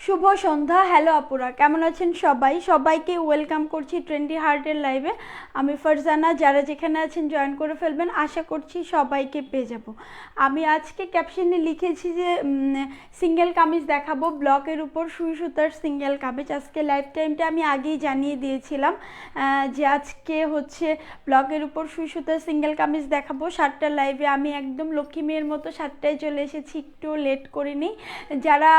শুভ সন্ধ্যা। Hello আপুরা, কেমন আছেন সবাই? সবাইকে ওয়েলকাম করছি ট্রেন্ডি হার্টের লাইভে। আমি ফারজানা, যারা যেখানে আছেন জয়েন করে ফেলবেন, আশা করছি সবাইকে পেয়ে যাব। আমি আজকে ক্যাপশনে লিখেছি যে সিঙ্গেল কামিজ দেখাবো, ব্লকের উপর সুই সুতার সিঙ্গেল কামিজ। আজকে লাইভ টাইমটা আমি আগেই জানিয়ে দিয়েছিলাম যে আজকে হচ্ছে ব্লকের উপর সুই সুতার সিঙ্গেল কামিজ দেখাবো। 7টার লাইভে আমি একদম লক্ষ্মী মেয়ের মতো 7টায় চলে এসেছি, একটু লেট করিনি। যারা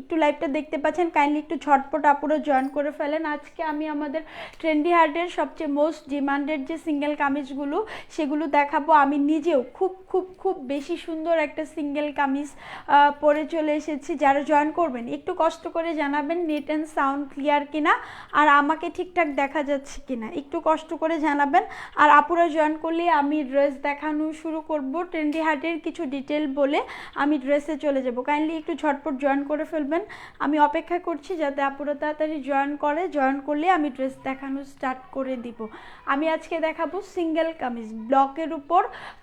একটু লাইভটা দেখতে পাচ্ছেন কাইন্ডলি একটু ঝটপট আপুরো জয়েন করে ফেলেন। আজকে আমি আমাদের ট্রেন্ডি হার্টের সবচেয়ে মোস্ট ডিমান্ডেড যে সিঙ্গেল কামিজগুলো সেগুলো দেখাবো। আমি নিজেও খুব খুব খুব বেশি সুন্দর একটা সিঙ্গেল কামিজ পরে চলে এসেছি। যারা জয়েন করবেন একটু কষ্ট করে জানাবেন নেট অ্যান্ড সাউন্ড ক্লিয়ার কিনা, আর আমাকে ঠিকঠাক দেখা যাচ্ছে কিনা একটু কষ্ট করে জানাবেন। আর আপুরা জয়েন করলে আমি ড্রেস দেখানো শুরু করব। ট্রেন্ডি হার্টের কিছু ডিটেল বলে আমি ড্রেসে চলে যাব। কাইন্ডলি একটু ঝটপট জয়েন করে ফেলবেন। আমি অপেক্ষা করছি যাতে আপুরা তাড়াতাড়ি জয়েন করলে আমি ড্রেস দেখানো স্টার্ট করে দিব। আমি আজকে দেখাবো সিঙ্গেল কামিজ, ব্লকের উপর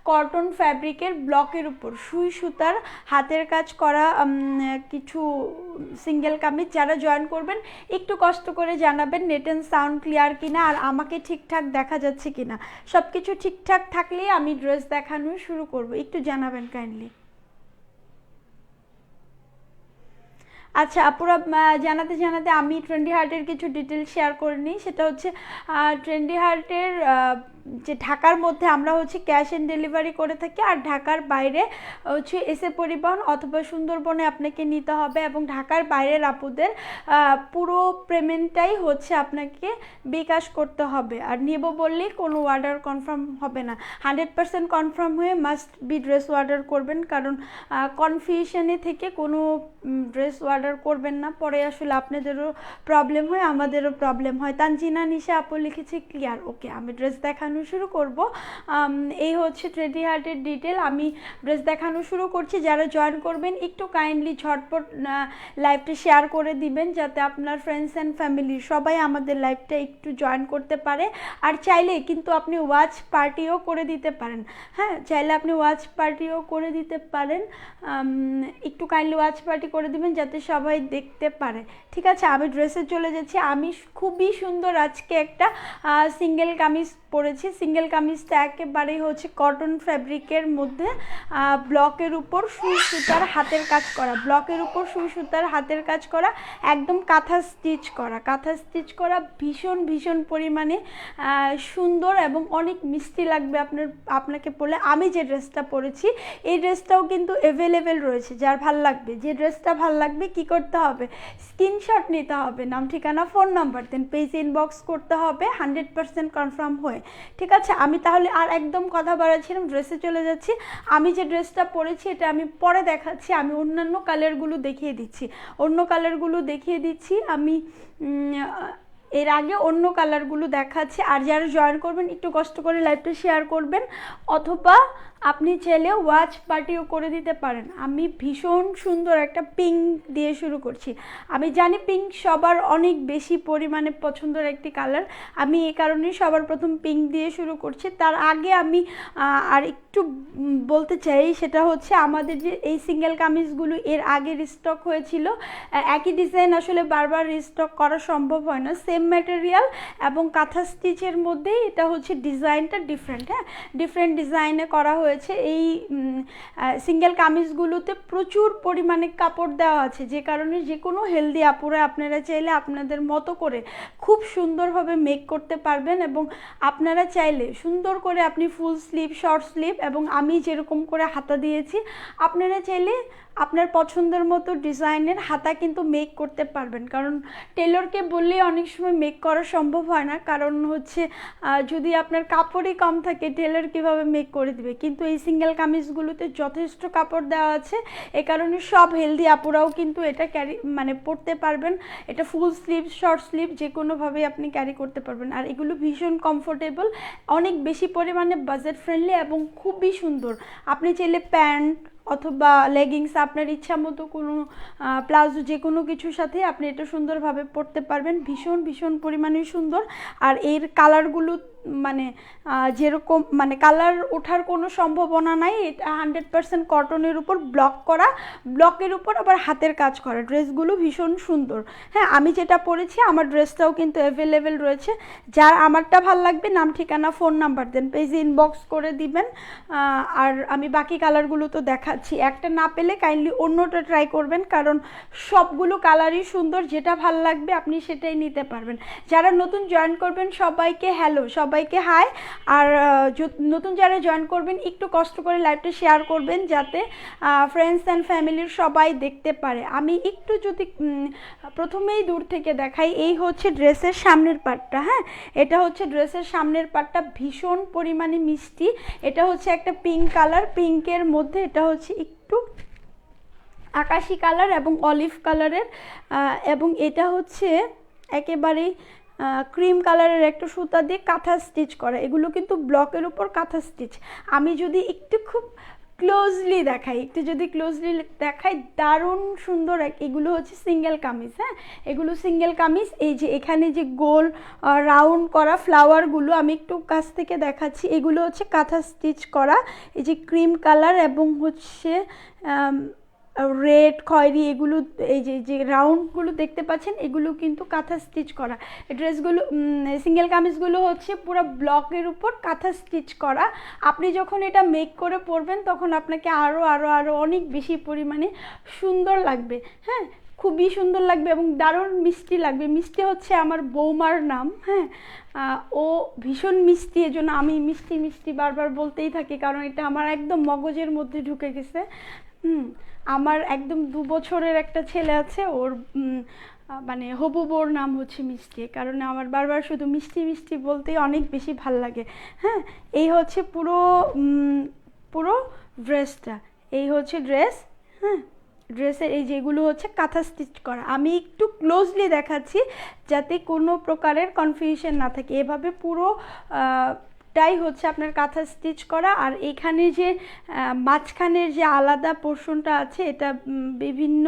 কটন ফ্যাব্রিকের, ব্লকের উপর সুই সুতার হাতের কাজ করা কিছু সিঙ্গেল কামিজ। যারা জয়েন করবেন একটু কষ্ট করে জানাবেন নেট অ্যান্ড সাউন্ড ক্লিয়ার কিনা, আর আমাকে ঠিকঠাক দেখা যাচ্ছে কিনা। সব কিছু ঠিকঠাক থাকলেই আমি ড্রেস দেখানো শুরু করব, একটু জানাবেন কাইন্ডলি। আচ্ছা আপুরা, জানাতে জানাতে আমি ট্রেন্ডি হার্টের কিছু ডিটেল শেয়ার করে নিই। সেটা হচ্ছে ট্রেন্ডি হার্টের যে ঢাকার মধ্যে আমরা হচ্ছে ক্যাশ অন ডেলিভারি করে থাকি, আর ঢাকার বাইরে হচ্ছে এসে পরিবহন অথবা সুন্দরবনে আপনাকে নিতে হবে, এবং ঢাকার বাইরের আপুদের পুরো পেমেন্টটাই হচ্ছে আপনাকে বিকাশ করতে হবে। আর নেব বললেই কোনো অর্ডার কনফার্ম হবে না, 100% কনফার্ম হয়ে মাস্ট বি ড্রেস অর্ডার করবেন, কারণ কনফিউশনে থেকে কোনো ড্রেস অর্ডার করবেন না, পরে আসলে আপনাদেরও প্রবলেম হয় আমাদেরও প্রবলেম হয়। তানজিনা নিশা আপু লিখেছে ক্লিয়ার। ওকে, আমি ড্রেস দেখানো শুরু করব। এই হচ্ছে ট্রেন্ডি হার্টের ডিটেল। আমি ড্রেস দেখানো শুরু করছি। যারা জয়েন করবেন একটু কাইন্ডলি ঝটপট লাইভটা শেয়ার করে দিবেন, যাতে আপনার ফ্রেন্ডস অ্যান্ড ফ্যামিলি সবাই আমাদের লাইভটা একটু জয়েন করতে পারে। আর চাইলে কিন্তু আপনি ওয়াচ পার্টিও করে দিতে পারেন। হ্যাঁ, চাইলে আপনি ওয়াচ পার্টিও করে দিতে পারেন। একটু কাইন্ডলি ওয়াচ পার্টি করে দিবেন যাতে সবাই দেখতে পারে। ঠিক আছে, আমি ড্রেসে চলে যাচ্ছি। আমি খুবই সুন্দর আজকে একটা সিঙ্গেল কামিজ পরেছি। সিঙ্গেল কামিজটা একেবারেই হচ্ছে কটন ফ্যাব্রিকের মধ্যে ব্লকের উপর সুই সুতার হাতের কাজ করা, ব্লকের উপর সুই সুতার হাতের কাজ করা, একদম কাঁথা স্টিচ করা ভীষণ ভীষণ পরিমাণে সুন্দর এবং অনেক মিষ্টি লাগবে আপনাকে পরলে। আমি যে ড্রেসটা পরেছি এই ড্রেসটাও কিন্তু অ্যাভেলেবেল রয়েছে। যার ভাল লাগবে, যে ড্রেসটা ভাল লাগবে কি করতে হবে, স্ক্রিনশট নিতে হবে, নাম ঠিকানা ফোন নাম্বার দেন পেজ ইনবক্স করতে হবে 100% কনফার্ম হয়ে। ঠিক আছে, আমি তাহলে আর একদম কথা বাড়াচ্ছিলাম, ড্রেসে চলে যাচ্ছি। আমি যে ড্রেসটা পরেছি এটা আমি পরে দেখাচ্ছি। আমি অন্যান্য কালারগুলো দেখিয়ে দিচ্ছি। আমি এর আগে অন্য কালারগুলো দেখাচ্ছি। আর যারা জয়েন করবেন একটু কষ্ট করে লাইভটা শেয়ার করবেন, অথবা আপনি চাইলে ওয়াচ পার্টিও করে দিতে পারেন। আমি ভীষণ সুন্দর একটা পিঙ্ক দিয়ে শুরু করছি। আমি জানি পিঙ্ক সবার অনেক বেশি পরিমাণে পছন্দের একটি কালার, আমি এই কারণেই সবার প্রথম পিঙ্ক দিয়ে শুরু করছি। তার আগে আমি আর একটু বলতে চাই, সেটা হচ্ছে আমাদের যে এই সিঙ্গেল কামিজগুলো এর আগে রিস্টক হয়েছিল, একই ডিজাইন আসলে বারবার রিস্টক করা সম্ভব হয় না। সেম ম্যাটেরিয়াল এবং কাঁথা স্টিচের মধ্যেই এটা হচ্ছে ডিজাইনটা ডিফারেন্ট। হ্যাঁ, ডিফারেন্ট ডিজাইনে করা হয়েছে। এই সিঙ্গেল কামিজগুলোতে প্রচুর পরিমাণে কাপড় দেওয়া আছে, যে কারণে যে কোনো হেলদি আপুরা আপনারা চাইলে আপনাদের মতো করে খুব সুন্দরভাবে মেক করতে পারবেন। এবং আপনারা চাইলে সুন্দর করে আপনি ফুল স্লিভ, শর্ট স্লিভ, এবং আমি যেরকম করে হাতা দিয়েছি আপনারা চাইলে আপনার পছন্দের মতো ডিজাইনের হাতা কিন্তু মেক করতে পারবেন। কারণ টেলরকে বললে অনেক সময় মেক করা সম্ভব হয় না, কারণ হচ্ছে যদি আপনার কাপড়ই কম থাকে টেলর কিভাবে মেক করে দিবে। কিন্তু এই সিঙ্গেল কামিজগুলোতে যথেষ্ট কাপড় দেওয়া আছে, এ কারণে সব হেলদি আপুরাও কিন্তু এটা পরতে পারবেন। এটা ফুল স্লিভ, শর্ট স্লিভ যে কোনোভাবেই আপনি ক্যারি করতে পারবেন। আর এগুলো ভীষণ কমফোর্টেবল, অনেক বেশি পরিমাণে বাজেট ফ্রেন্ডলি এবং খুবই সুন্দর। আপনি চাইলে প্যান্ট অথবা লেগিংস, আপনার ইচ্ছা মতো কোনো প্লাজো, যে কোনো কিছুর সাথে আপনি এটা সুন্দরভাবে পরতে পারবেন। ভীষণ ভীষণ পরিমাণে সুন্দর। আর এর কালারগুলো মানে যেরকম মানে কালার ওঠার কোনো সম্ভাবনা নাই। এটা 100% কটনের উপর ব্লক করা, ব্লকের উপর আবার হাতের কাজ করা। ড্রেসগুলো ভীষণ সুন্দর। হ্যাঁ, আমি যেটা পরেছি আমার ড্রেসটাও কিন্তু অ্যাভেলেবেল রয়েছে। যার আমারটা ভাল লাগবে নাম ঠিকানা ফোন নাম্বার দেন, পেজে ইনবক্স করে দিবেন। আর আমি বাকি কালারগুলো তো দেখাচ্ছি, একটা না পেলে কাইন্ডলি অন্যটা ট্রাই করবেন, কারণ সবগুলো কালারই সুন্দর। যেটা ভাল লাগবে আপনি সেটাই নিতে পারবেন। যারা নতুন জয়েন করবেন সবাইকে হ্যালো, সবাইকে হাই। আর নতুন যারা জয়েন করবেন একটু কষ্ট করে লাইভটা শেয়ার করবেন, যাতে ফ্রেন্ডস অ্যান্ড ফ্যামিলির সবাই দেখতে পারে। আমি একটু যদি প্রথমেই দূর থেকে দেখাই, এই হচ্ছে ড্রেসের সামনের পার্টটা। হ্যাঁ, এটা হচ্ছে ড্রেসের সামনের পার্টটা, ভীষণ পরিমাণে মিষ্টি। এটা হচ্ছে একটা পিঙ্ক কালার, পিঙ্কের মধ্যে এটা হচ্ছে একটু আকাশি কালার এবং অলিভ কালারের, এবং এটা হচ্ছে একেবারেই ক্রিম কালারের একটা সুতা দিয়ে কাঁথা স্টিচ করা। এগুলো কিন্তু ব্লকের উপর কাঁথা স্টিচ। আমি যদি একটু খুব ক্লোজলি দেখাই, একটু যদি ক্লোজলি দেখাই, দারুণ সুন্দর। এগুলো হচ্ছে সিঙ্গেল কামিজ। হ্যাঁ, এগুলো সিঙ্গেল কামিজ। এই যে এখানে যে গোল রাউন্ড করা ফ্লাওয়ারগুলো আমি একটু কাছ থেকে দেখাচ্ছি, এগুলো হচ্ছে কাঁথা স্টিচ করা। এই যে ক্রিম কালার এবং হচ্ছে রেড খয়েরি, এগুলো এই যে রাউন্ডগুলো দেখতে পাচ্ছেন, এগুলো কিন্তু কাঁথা স্টিচ করা। ড্রেসগুলো সিঙ্গেল কামিজগুলো হচ্ছে পুরো ব্লকের উপর কাঁথা স্টিচ করা। আপনি যখন এটা মেক করে পরবেন তখন আপনাকে আরও আরও আরও অনেক বেশি পরিমাণে সুন্দর লাগবে। হ্যাঁ, খুবই সুন্দর লাগবে এবং দারুণ মিষ্টি লাগবে। মিষ্টি হচ্ছে আমার বৌমার নাম। হ্যাঁ, ও ভীষণ মিষ্টি, এজন্য আমি মিষ্টি মিষ্টি বারবার বলতেই থাকি, কারণ এটা আমার একদম মগজের মধ্যে ঢুকে গেছে। আমার একদম 2 বছরের একটা ছেলে আছে, ওর মানে হবু বউর নাম হচ্ছে মিষ্টি, কারণ আমার বারবার শুধু মিষ্টি মিষ্টি বলতেই অনেক বেশি ভাল লাগে। হ্যাঁ, এই হচ্ছে পুরো পুরো ড্রেসটা, এই হচ্ছে ড্রেস। হ্যাঁ, ড্রেসের এই যেগুলো হচ্ছে কাঁথা স্টিচ করা। আমি একটু ক্লোজলি দেখাচ্ছি যাতে কোনো প্রকারের কনফিউশন না থাকে। এভাবে পুরো টাই হচ্ছে আপনার কাঁথা স্টিচ করা। আর এখানে যে মাঝখানের যে আলাদা পোর্শনটা আছে, এটা বিভিন্ন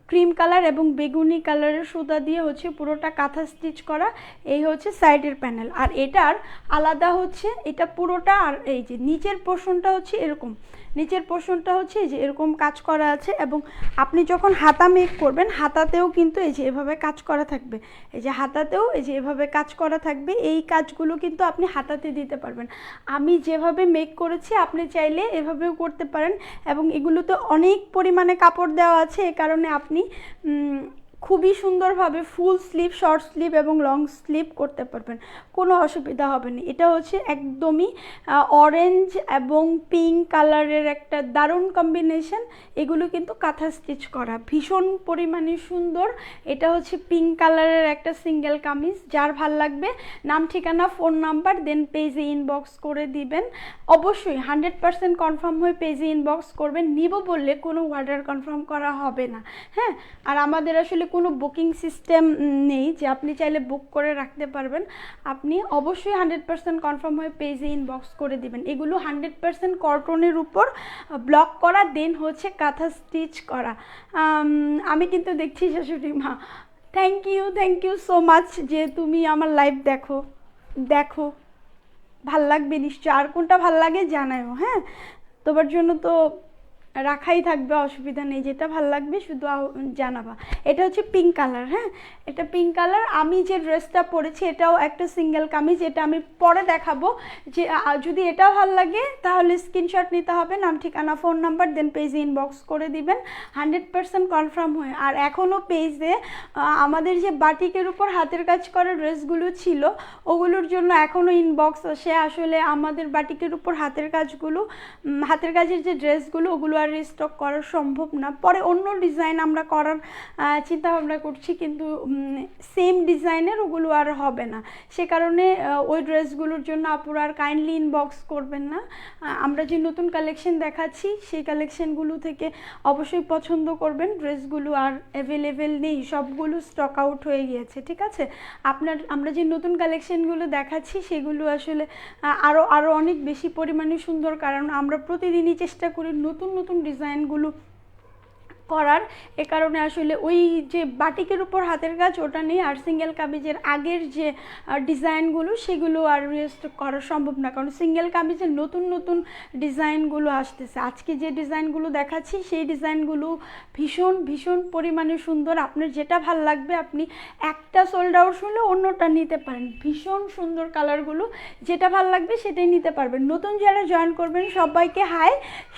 ক্রিম কালার এবং বেগুনি কালারের সুতা দিয়ে হচ্ছে পুরোটা কাঁথা স্টিচ করা। এই হচ্ছে সাইডের প্যানেল। আর এটার আলাদা হচ্ছে এটা পুরোটা। আর এই যে নিচের পোর্শনটা হচ্ছে এরকম, নিচের পোর্শনটা হচ্ছে এই যে এরকম কাজ করা আছে। এবং আপনি যখন হাতা মেক করবেন, হাতাতেও কিন্তু এই যে এভাবে কাজ করা থাকবে। এই যে হাতাতেও এই যে এভাবে কাজ করা থাকবে। এই কাজগুলো কিন্তু আপনি হাতাতে দিতে পারবেন। আমি যেভাবে মেক করেছি আপনি চাইলে এভাবেও করতে পারেন। এবং এগুলোতে অনেক পরিমাণে কাপড় দেওয়া আছে, এ কারণে আপনি খুবই সুন্দরভাবে ফুল স্লিভ, শর্ট স্লিভ এবং লং স্লিভ করতে পারবেন, কোনো অসুবিধা হবে না। এটা হচ্ছে একদমই অরেঞ্জ এবং পিঙ্ক কালারের একটা দারুণ কম্বিনেশন। এগুলো কিন্তু কাঁথা স্টিচ করা, ভীষণ পরিমাণে সুন্দর। এটা হচ্ছে পিঙ্ক কালারের একটা সিঙ্গেল কামিজ। যার ভাল লাগবে নাম ঠিকানা ফোন নাম্বার দেন পেজে ইনবক্স করে দিবেন। অবশ্যই 100% কনফার্ম হয়ে পেজে ইনবক্স করবেন। নিব বললে কোনো অর্ডার কনফার্ম করা হবে না। হ্যাঁ, আর আমাদের আসলে কোনো বুকিং সিস্টেম নেই যে আপনি চাইলে বুক করে রাখতে পারবেন। আপনি অবশ্যই 100% কনফার্ম হয়ে পেজে ইনবক্স করে দিবেন। এগুলো 100% কটনের উপর ব্লক করা, দেন হচ্ছে কাঁথা স্টিচ করা। আমি কিন্তু দেখছি শাশুড়ি মা, থ্যাংক ইউ সো মাচ যে তুমি আমার লাইভ দেখো। ভাল লাগবে নিশ্চয়। আর কোনটা ভাল লাগে জানাও। হ্যাঁ, তোমার জন্য তো রাখাই থাকবে, অসুবিধা নেই। যেটা ভাল লাগবে শুধু জানাবা। এটা হচ্ছে পিঙ্ক কালার। হ্যাঁ, এটা পিঙ্ক কালার। আমি যে ড্রেসটা পরেছি এটাও একটা সিঙ্গেল কামিজ। এটা আমি পরে দেখাবো। যে যদি এটা ভাল লাগে তাহলে স্ক্রিনশট নিতে হবে, নাম ঠিকানা ফোন নাম্বার দেন পেজে ইনবক্স করে দিবেন 100% কনফার্ম হয়ে। আর এখনও পেজে আমাদের যে বাটিকের উপর হাতের কাজ করা ড্রেসগুলো ছিল ওগুলোর জন্য এখনও ইনবক্স আসে। আসলে আমাদের বাটিকের উপর হাতের কাজের যে ড্রেসগুলো ওগুলো আর রিস্টক করা সম্ভব না। পরে অন্য ডিজাইন আমরা করার চিন্তা ভাবনা করছি, কিন্তু সেম ডিজাইনের ওগুলো আর হবে না। সে কারণে ওই ড্রেসগুলোর জন্য আপুরা আর কাইন্ডলি ইনবক্স করবেন না। আমরা যে নতুন কালেকশন দেখাচ্ছি সেই কালেকশনগুলো থেকে অবশ্যই পছন্দ করবেন। ড্রেসগুলো আর অ্যাভেলেবেল নেই, সবগুলো স্টক আউট হয়ে গিয়েছে। ঠিক আছে, আমরা যে নতুন কালেকশনগুলো দেখাচ্ছি সেগুলো আসলে আরও অনেক বেশি পরিমাণে সুন্দর, কারণ আমরা প্রতিদিনই চেষ্টা করি নতুন নতুন নতুন ডিজাইনগুলো করার, এ কারণে আসলে ওই যে বাটিকের উপর হাতের কাজ ওটা নেই, আর সিঙ্গেল কামিজের আগের যে ডিজাইনগুলো সেগুলো আর রেস্ট করা সম্ভব না, কারণ সিঙ্গেল কামিজের নতুন নতুন ডিজাইনগুলো আসতেছে। আজকে যে ডিজাইনগুলো দেখাচ্ছি সেই ডিজাইনগুলো ভীষণ ভীষণ পরিমাণে সুন্দর। আপনার যেটা ভাল লাগবে আপনি একটা সোল্ড আউট হলে অন্যটা নিতে পারেন, ভীষণ সুন্দর কালারগুলো, যেটা ভাল লাগবে সেটাই নিতে পারবেন। নতুন যারা জয়েন করবেন সবাইকে হাই,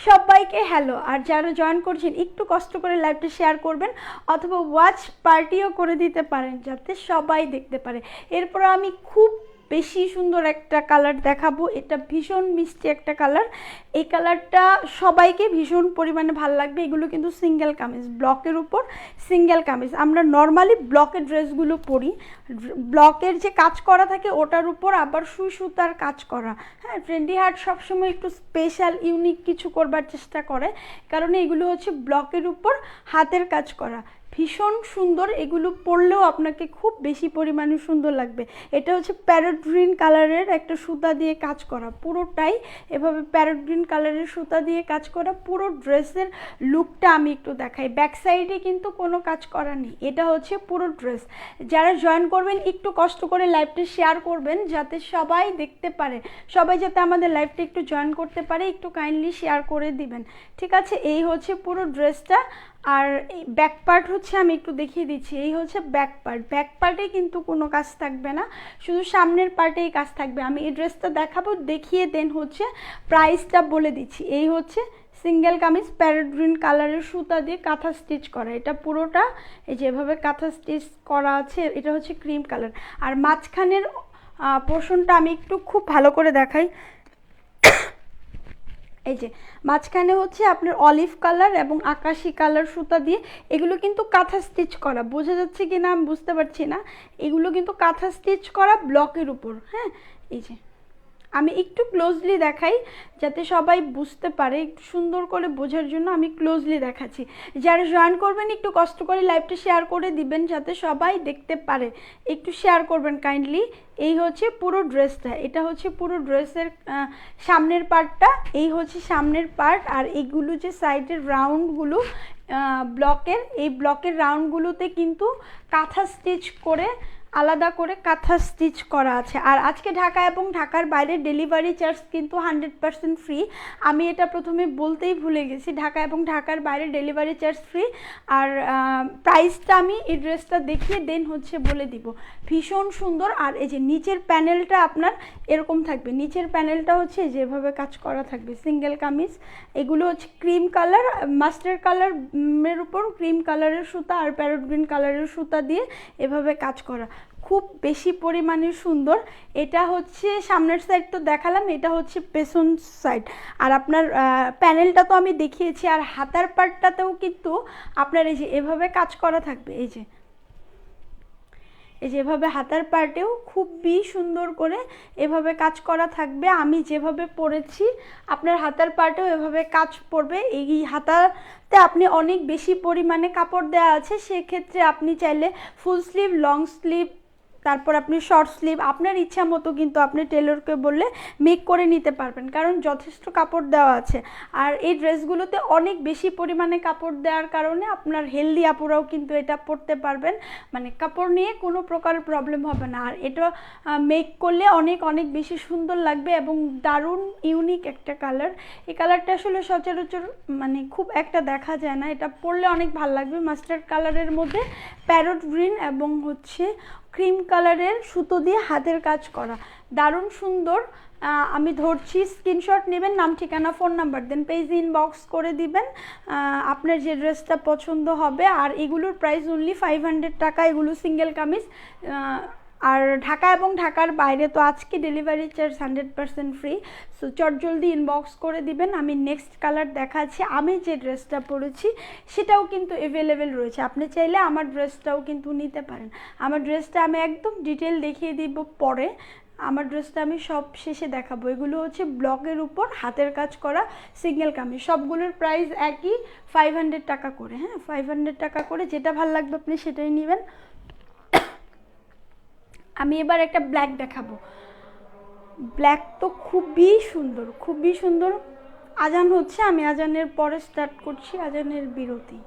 সবাইকে হ্যালো। আর যারা জয়েন করছেন একটু কষ্ট করে লাইভটা শেয়ার করবেন অথবা ওয়াচ পার্টিও করে দিতে পারেন যাতে সবাই দেখতে পারে। এরপর আমি খুব বেশি সুন্দর একটা কালার দেখাবো, এটা ভীষণ মিষ্টি একটা কালার, এই কালারটা সবাইকে ভীষণ পরিমাণে ভালো লাগবে। এগুলো কিন্তু সিঙ্গেল কামিজ, ব্লকের উপর সিঙ্গেল কামিজ। আমরা নর্মালি ব্লকের ড্রেসগুলো পরি, ব্লকের যে কাজ করা থাকে ওটার উপর আবার সুই সুতার কাজ করা। হ্যাঁ, ট্রেন্ডি হার্ট সবসময় একটু স্পেশাল ইউনিক কিছু করবার চেষ্টা করে, কারণ এগুলো হচ্ছে ব্লকের উপর হাতের কাজ করা, ভীষণ সুন্দর। এগুলো পরলেও আপনাকে খুব বেশি পরিমাণে সুন্দর লাগবে। এটা হচ্ছে প্যারট গ্রিন কালারের একটা সুতা দিয়ে কাজ করা, পুরোটাই এভাবে প্যারট গ্রিন কালারের সুতা দিয়ে কাজ করা। পুরো ড্রেসের লুকটা আমি একটু দেখাই, ব্যাক সাইডে কিন্তু কোনো কাজ করা নেই, এটা হচ্ছে পুরো ড্রেস। যারা জয়েন করবেন একটু কষ্ট করে লাইভটা শেয়ার করবেন যাতে সবাই দেখতে পারে, সবাই যাতে আমাদের লাইভটা একটু জয়েন করতে পারে, একটু কাইন্ডলি শেয়ার করে দিবেন, ঠিক আছে? এই হচ্ছে পুরো ড্রেসটা। আর এই ব্যাক পার্ট হচ্ছে আমি একটু দেখিয়ে দিচ্ছি, এই হচ্ছে ব্যাক পার্ট। ব্যাক পার্টে কিন্তু কোনো কাজ থাকবে না, শুধু সামনের পার্টেই কাজ থাকবে। আমি এই ড্রেসটা দেখাবো, দেখিয়ে দেন হচ্ছে প্রাইসটা বলে দিচ্ছি। এই হচ্ছে সিঙ্গেল কামিজ, প্যারট গ্রিন কালারের সুতা দিয়ে কাঁথা স্টিচ করা, এটা পুরোটা এই যেভাবে কাঁথা স্টিচ করা আছে, এটা হচ্ছে ক্রিম কালার। আর মাঝখানের পোর্শনটা আমি একটু খুব ভালো করে দেখাই, এই যে মাঝখানে হচ্ছে আপনার অলিভ কালার এবং আকাশি কালার সুতা দিয়ে, এগুলো কিন্তু কাঁথা স্টিচ করা, বোঝা যাচ্ছে কি না আমি বুঝতে পারছি না, এগুলো কিন্তু কাঁথা স্টিচ করা ব্লকের উপর। হ্যাঁ, এই যে আমি একটু ক্লোজলি দেখাই যাতে সবাই বুঝতে পারে, একটু সুন্দর করে বোঝার জন্য আমি ক্লোজলি দেখাচ্ছি। যারা জয়েন করবেন একটু কষ্ট করে লাইভটা শেয়ার করে দিবেন যাতে সবাই দেখতে পারে, একটু শেয়ার করবেন কাইন্ডলি। এই হচ্ছে পুরো ড্রেসটা, এটা হচ্ছে পুরো ড্রেসের সামনের পার্টটা, এই হচ্ছে সামনের পার্ট। আর এইগুলো যে সাইডের রাউন্ডগুলো ব্লকের, এই ব্লকের রাউন্ডগুলোতে কিন্তু কাঁথা স্টিচ করে আলাদা করে কাঁথা স্টিচ করা আছে। আর আজকে ঢাকা এবং ঢাকার বাইরে ডেলিভারি চার্জ কিন্তু 100% ফ্রি, আমি এটা প্রথমে বলতেই ভুলে গেছি, ঢাকা এবং ঢাকার বাইরে ডেলিভারি চার্জ ফ্রি। আর প্রাইসটা আমি এই ড্রেসটা দেখিয়ে দেন হচ্ছে বলে দিব, ভীষণ সুন্দর। আর এই যে নিচের প্যানেলটা আপনার এরকম থাকবে, নিচের প্যানেলটা হচ্ছে যেভাবে কাজ করা থাকবে, সিঙ্গেল কামিজ। এগুলো হচ্ছে ক্রিম কালার, মাস্টার্ড কালারের উপর ক্রিম কালারের সুতা আর প্যারট গ্রিন কালারের সুতা দিয়ে এভাবে কাজ করা, খুব বেশি পরিমাণে সুন্দর। এটা হচ্ছে সামনের সাইড তো দেখালাম, এটা হচ্ছে পেছন সাইড। আর আপনার প্যানেলটা তো আমি দেখিয়েছি, আর হাতার পার্টটাতেও কিন্তু আপনার এই যে এভাবে কাজ করা থাকবে, এই যে এভাবে হাতার পার্টেও খুবই সুন্দর করে এভাবে কাজ করা থাকবে। আমি যেভাবে পরেছি আপনার হাতার পার্টেও এভাবে কাজ পড়বে। এই হাতাতে আপনি অনেক বেশি পরিমাণে কাপড় দেওয়া আছে, সেক্ষেত্রে আপনি চাইলে ফুল স্লিভ, লং স্লিভ, তারপর আপনি শর্ট স্লিভ আপনার ইচ্ছা মতো কিন্তু আপনি টেলরকে বললে মেক করে নিতে পারবেন, কারণ যথেষ্ট কাপড় দেওয়া আছে। আর এই ড্রেসগুলোতে অনেক বেশি পরিমাণে কাপড় দেওয়ার কারণে আপনার হেলদি আপুরাও কিন্তু এটা পরতে পারবেন, মানে কাপড় নিয়ে কোনো প্রকার প্রবলেম হবে না। আর এটা মেক করলে অনেক অনেক বেশি সুন্দর লাগবে এবং দারুণ ইউনিক একটা কালার। এই কালারটা আসলে সচরাচর মানে খুব একটা দেখা যায় না, এটা পরলে অনেক ভালো লাগবে। মাস্টার্ড কালারের মধ্যে প্যারট গ্রিন এবং হচ্ছে ক্রিম কালারের সুতো দিয়ে হাতের কাজ করা, দারুণ সুন্দর। আমি ধরছি, স্ক্রিনশট নেবেন, নাম ঠিকানা ফোন নাম্বার দেন, পেজ ইনবক্স করে দিবেন আপনার যে ড্রেসটা পছন্দ হবে। আর এগুলোর প্রাইস অনলি 500 টাকা, এগুলো সিঙ্গেল কামিজ। আর ঢাকা এবং ঢাকার বাইরে তো আজকে ডেলিভারি চার্জ 100% ফ্রি, সো চটজলদি ইনবক্স করে দিবেন। আমি নেক্সট কালার দেখাচ্ছি, আমি যে ড্রেসটা পরেছি সেটাও কিন্তু অ্যাভেলেবেল রয়েছে, আপনি চাইলে আমার ড্রেসটাও কিন্তু নিতে পারেন। আমার ড্রেসটা আমি একদম ডিটেল দেখিয়ে দিব পরে, আমার ড্রেসটা আমি সব শেষে দেখাবো। এগুলো হচ্ছে ব্লকের উপর হাতের কাজ করা সিঙ্গেল কামিজ, সবগুলোর প্রাইস একই 500 টাকা করে। হ্যাঁ, 500 টাকা করে, যেটা ভালো লাগবে আপনি সেটাই নেবেন। আমি এবার একটা ব্ল্যাক দেখাবো, ব্ল্যাক তো খুবই সুন্দর, খুবই সুন্দর। আজান হচ্ছে, আমি আজানের পরে স্টার্ট করছি, আজানের বিরতি।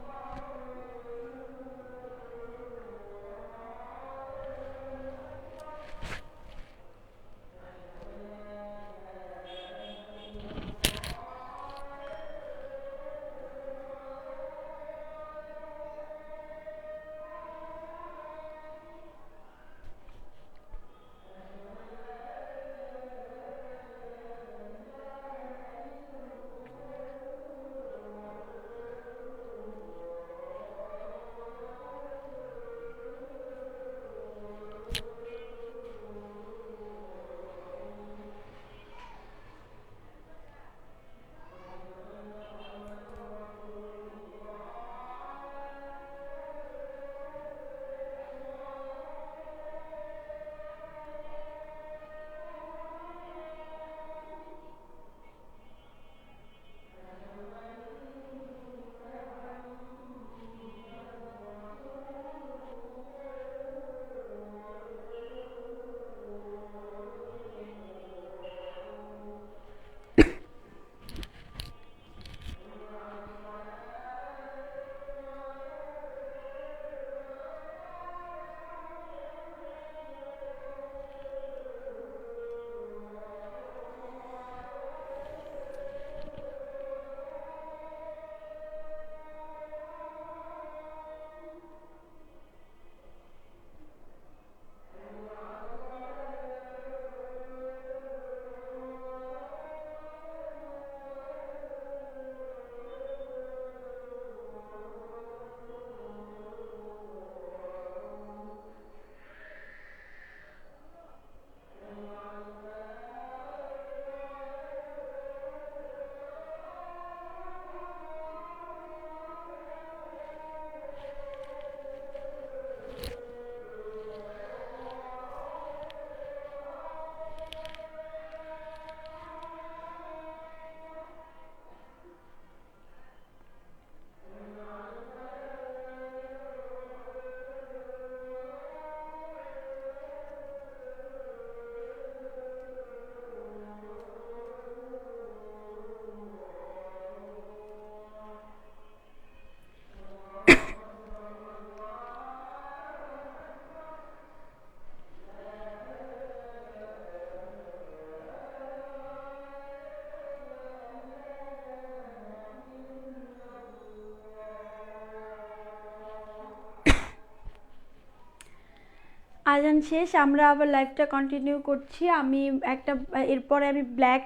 আজান শেষ, আমরা আবার লাইভটা কন্টিনিউ করছি। আমি একটা এরপরে আমি ব্ল্যাক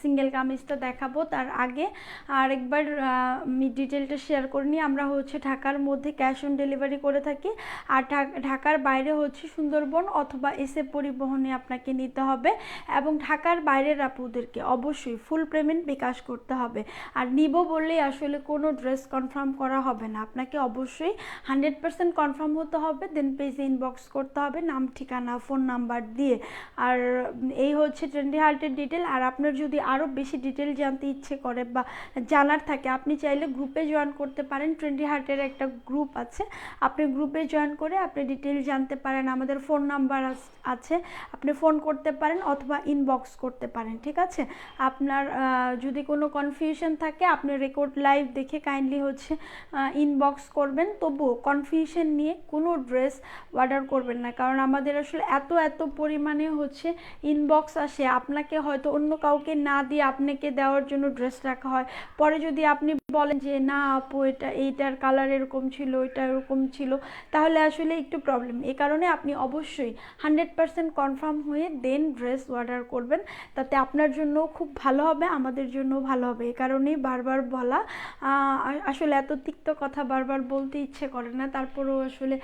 সিঙ্গেল কামিজটা দেখাবো, তার আগে আরেকবার আমি ডিটেলটা শেয়ার করে নিই। আমরা হচ্ছে ঢাকার মধ্যে ক্যাশ অন ডেলিভারি করে থাকি, আর ঢাকার বাইরে হচ্ছে সুন্দরবন অথবা এসএ পরিবহনে আপনাকে নিতে হবে, এবং ঢাকার বাইরের আপুদেরকে অবশ্যই ফুল পেমেন্ট বিকাশ করতে হবে। আর নিব বললেই আসলে কোনো ড্রেস কনফার্ম করা হবে না, আপনাকে অবশ্যই 100% কনফার্ম হতে হবে, দেন পেজে ইনবক্স করতে হবে নাম, ঠিকানা, ফোন নাম্বার দিয়ে। আর এই হচ্ছে ট্রেন্ডি হার্টের ডিটেল। আর আপনার যদি আরও বেশি ডিটেল জানতে ইচ্ছে করে বা জানার থাকে, আপনি চাইলে গ্রুপে জয়েন করতে পারেন। ট্রেন্ডি হার্টের একটা গ্রুপ আছে, আপনি গ্রুপে জয়েন করে আপনি ডিটেল জানতে পারেন। আমাদের ফোন নাম্বার আছে, আপনি ফোন করতে পারেন অথবা ইনবক্স করতে পারেন, ঠিক আছে। আপনার যদি কোনো কনফিউশন থাকে, আপনি রেকর্ড লাইভ দেখে কাইন্ডলি হচ্ছে ইনবক্স করবেন। তবুও কনফিউশন নিয়ে কোনো ড্রেস অর্ডার করবেন না, কারণ আমাদের আসলে এত পরিমাণে হচ্ছে ইনবক্স আসে, আপনাকে হয়তো অন্য কাউকে না দিয়ে আপনাকে দেওয়ার জন্য ড্রেস রাখা হয়। পরে যদি আপনি বলেন যে না আপু এটা এইটার কালার এরকম ছিল, এটা এরকম ছিল, তাহলে আসলে একটু প্রবলেম। এই কারণে আপনি অবশ্যই 100% কনফার্ম হয়ে দেন ড্রেস অর্ডার করবেন, তাতে আপনার জন্য খুব ভালো হবে, আমাদের জন্য ভালো হবে। এই কারণেই বারবার বলা। আসলে এত তিক্ত কথা বারবার বলতে ইচ্ছে করে না, তারপরেও আসলে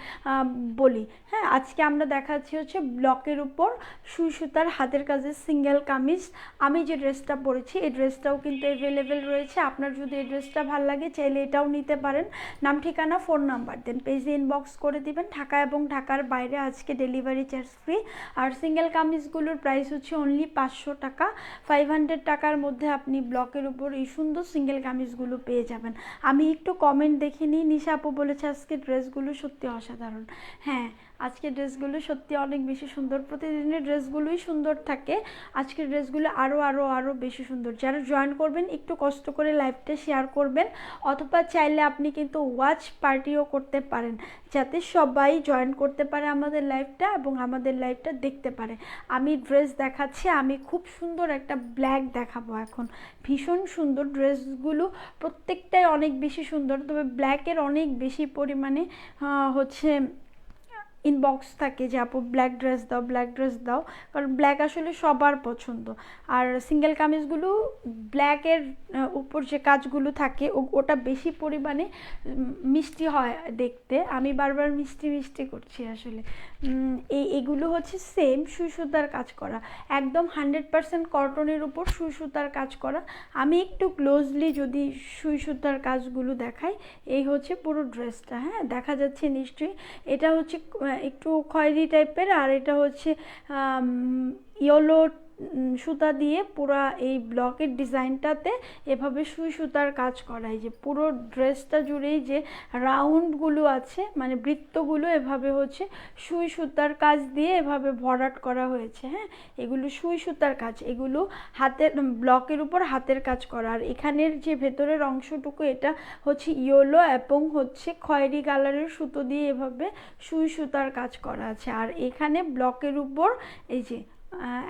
বলি। হ্যাঁ, আজকে আমরা দেখাচ্ছি হচ্ছে ব্লকের উপর সুই সুতার হাতের কাজের সিঙ্গেল কামিজ। আমি যে ড্রেসটা পরেছি এই ড্রেসটাও কিন্তু অ্যাভেলেবেল রয়েছে। আপনার যদি এই ড্রেসটা ড্রেসটা ভালো লাগে চাইলে এটাও নিতে পারেন। নাম, ঠিকানা, ফোন নাম্বার দেন, পেজে ইনবক্স করে দিবেন। ঢাকা এবং ঢাকার বাইরে আজকে ডেলিভারি চার্জ ফ্রি। আর সিঙ্গেল কামিজগুলোর প্রাইস হচ্ছে অনলি 500 টাকা। 500 টাকার মধ্যে আপনি ব্লকের উপর এই সুন্দর সিঙ্গেল কামিজগুলো পেয়ে যাবেন। আমি একটু কমেন্ট দেখে নিই। নিশা আপু বলেছে আজকে ড্রেসগুলো সত্যি অসাধারণ। হ্যাঁ, আজকে ড্রেসগুলো সত্যি অনেক বেশি সুন্দর। প্রতিদিনের ড্রেসগুলোই সুন্দর থাকে, আজকের ড্রেসগুলো আরও বেশি সুন্দর। যারা জয়েন করবেন একটু কষ্ট করে লাইভটা শেয়ার করবেন, অথবা চাইলে আপনি কিন্তু ওয়াচ পার্টিও করতে পারেন, যাতে সবাই জয়েন করতে পারে আমাদের লাইভটা এবং আমাদের লাইভটা দেখতে পারে। আমি ড্রেস দেখাচ্ছি, আমি খুব সুন্দর একটা ব্ল্যাক দেখাবো এখন। ভীষণ সুন্দর ড্রেসগুলো, প্রত্যেকটাই অনেক বেশি সুন্দর। তবে ব্ল্যাকের অনেক বেশি পরিমাণে হচ্ছে ইনবক্স থাকে যে আপু ব্ল্যাক ড্রেস দাও, ব্ল্যাক ড্রেস দাও, কারণ ব্ল্যাক আসলে সবার পছন্দ। আর সিঙ্গেল কামিজগুলো ব্ল্যাকের উপর যে কাজগুলো থাকে ওটা বেশি পরিমাণে মিষ্টি হয় দেখতে। আমি বারবার মিষ্টি মিষ্টি করছি আসলে। এগুলো হচ্ছে সেম সুই সুতার কাজ করা, একদম 100% কটনের উপর সুই সুতার কাজ করা। আমি একটু ক্লোজলি যদি সুই সুতার কাজগুলো দেখাই, এই হচ্ছে পুরো ড্রেসটা। হ্যাঁ, দেখা যাচ্ছে নিশ্চয়ই। এটা হচ্ছে একটু খয়েরি টাইপের, আর এটা হচ্ছে ইয়েলো সুতা দিয়ে পুরা এই ব্লকের ডিজাইনটাতে এভাবে সুই সুতার কাজ করাই, যে পুরো ড্রেসটা জুড়েই যে রাউন্ডগুলো আছে মানে বৃত্তগুলো এভাবে হচ্ছে সুই সুতার কাজ দিয়ে এভাবে ভরাট করা হয়েছে। হ্যাঁ, এগুলো সুই সুতার কাজ, এগুলো হাতের ব্লকের উপর হাতের কাজ করা। আর এখানের যে ভেতরের অংশটুকু এটা হচ্ছে ইয়েলো এবং হচ্ছে খয়েরি কালারের সুতো দিয়ে এভাবে সুই সুতার কাজ করা আছে। আর এখানে ব্লকের উপর এই যে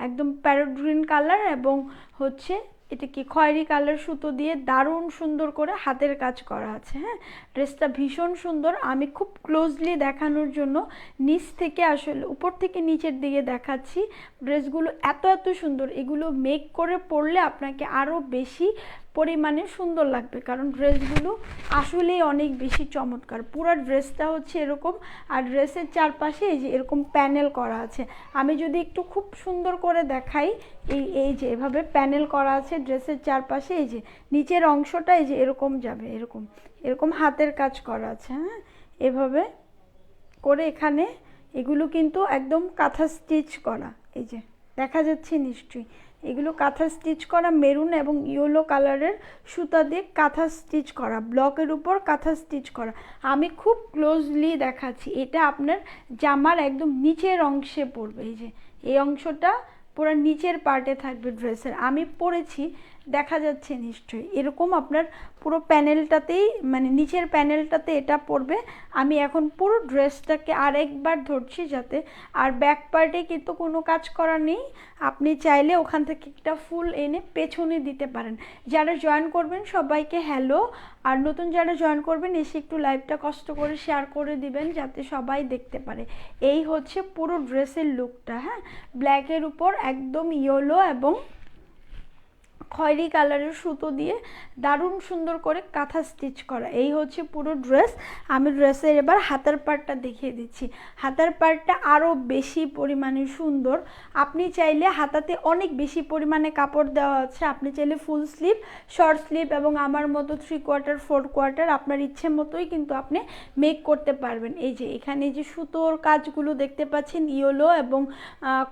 একদম প্যারট গ্রিন কালার এবং হচ্ছে এটা কি খয়েরি কালার সুতো দিয়ে দারুণ সুন্দর করে হাতের কাজ করা আছে। হ্যাঁ, ড্রেসটা ভীষণ সুন্দর। আমি খুব ক্লোজলি দেখানোর জন্য নিচ থেকে আসলে উপর থেকে নিচের দিকে দেখাচ্ছি। ড্রেসগুলো এত সুন্দর, এগুলো মেক করে পরলে আপনাকে আরও বেশি পরিমাণে সুন্দর লাগবে, কারণ ড্রেসগুলো আসলেই অনেক বেশি চমৎকার। পুরো ড্রেসটা হচ্ছে এরকম, আর ড্রেসের চারপাশে এই যে এরকম প্যানেল করা আছে। আমি যদি একটু খুব সুন্দর করে দেখাই, এই যে এভাবে প্যানেল করা আছে ড্রেসের চারপাশে। এই যে নিচের অংশটা এই যে এরকম যাবে, এরকম হাতের কাজ করা আছে। হ্যাঁ, এভাবে করে এখানে এগুলো কিন্তু একদম কাঁথা স্টিচ করা, এই যে দেখা যাচ্ছে নিশ্চয়ই। এগুলো কাঁথা স্টিচ করা, মেরুন এবং ইয়েলো কালারের সুতা দিয়ে কাঁথা স্টিচ করা, ব্লকের উপর কাঁথা স্টিচ করা। আমি খুব ক্লোজলি দেখাচ্ছি, এটা আপনার জামার একদম নিচের অংশে পড়বে। এই যে এই অংশটা পুরো নিচের পার্টে থাকবে ড্রেসের। আমি পরেছি, দেখা যাচ্ছে নিশ্চয়ই। এরকম আপনার পুরো প্যানেলটাতেই মানে নিচের প্যানেলটাতে এটা পড়বে। আমি এখন পুরো ড্রেসটাকে আরেকবার ধরছি যাতে, আর ব্যাক পার্টে কিন্তু কোনো কাজ করা নেই। আপনি চাইলে ওখান থেকে একটা ফুল এনে পেছনে দিতে পারেন। যারা জয়েন করবেন সবাইকে হ্যালো, আর নতুন যারা জয়েন করবেন এসে একটু লাইভটা কষ্ট করে শেয়ার করে দিবেন যাতে সবাই দেখতে পারে। এই হচ্ছে পুরো ড্রেসের লুকটা। হ্যাঁ, ব্ল্যাকের উপর একদম ইয়েলো এবং খয়েরি কালারের সুতো দিয়ে দারুণ সুন্দর করে কাঁথা স্টিচ করা। এই হচ্ছে পুরো ড্রেস। আমি ড্রেসের এবার হাতের পার্টটা দেখিয়ে দিচ্ছি। হাতের পার্টটা আরও বেশি পরিমাণে সুন্দর। আপনি চাইলে হাতাতে অনেক বেশি পরিমাণে কাপড় দেওয়া আছে, আপনি চাইলে ফুল স্লিভ, শর্ট স্লিভ এবং আমার মতো 3/4 4/4 আপনার ইচ্ছে মতোই কিন্তু আপনি মেক করতে পারবেন। এই যে এখানে যে সুতোর কাজগুলো দেখতে পাচ্ছেন ইয়েলো এবং